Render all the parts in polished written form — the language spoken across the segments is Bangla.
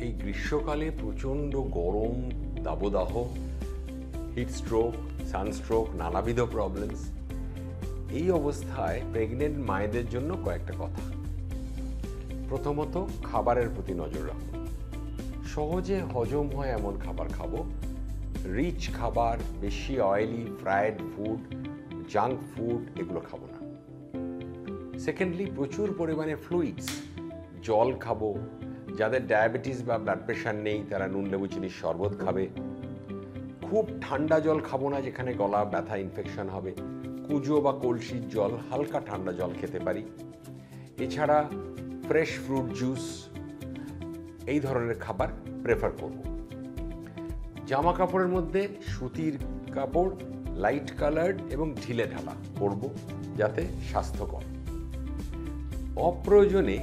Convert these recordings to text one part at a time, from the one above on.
এই গ্রীষ্মকালে প্রচণ্ড গরম, দাবদাহ, হিটস্ট্রোক, সানস্ট্রোক, নানাবিধ প্রবলেমস। এই অবস্থায় প্রেগনেন্ট মায়েদের জন্য কয়েকটা কথা। প্রথমত, খাবারের প্রতি নজর রাখুন। সহজে হজম হয় এমন খাবার খাবো। রিচ খাবার, বেশি oily, fried food, junk food এগুলো খাবো না। সেকেন্ডলি, প্রচুর পরিমাণে ফ্লুইডস, জল খাবো। যাদের ডায়াবেটিস বা ব্লাড প্রেশার নেই তারা নুন লেবু চিনির শরবত খাবে। খুব ঠান্ডা জল খাবো না, যেখানে গলা ব্যথা, ইনফেকশন হবে। কুজো বা কলসির জল, হালকা ঠান্ডা জল খেতে পারি। এছাড়া ফ্রেশ ফ্রুট জুস, এই ধরনের খাবার প্রেফার করব। জামা কাপড়ের মধ্যে সুতির কাপড়, লাইট কালার্ড এবং ঢিলে ঢালা পরব, যাতে স্বাস্থ্যকর। অপ্রয়োজনে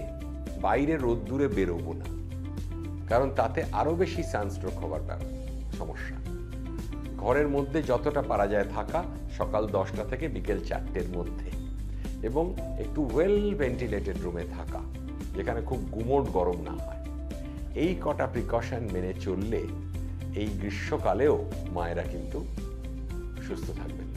বাইরে রোদ্দুরে বেরোবো না, কারণ তাতে আরও বেশি সানস্ট্রোক হবার সমস্যা। ঘরের মধ্যে যতটা পারা যায় থাকা, সকাল 10টা থেকে বিকেল 4টের মধ্যে, এবং একটু ওয়েল ভেন্টিলেটেড রুমে থাকা, যেখানে খুব গুমোট গরম না হয়। এই কটা প্রিকশন মেনে চললে এই গ্রীষ্মকালেও মায়েরা কিন্তু সুস্থ থাকবেন।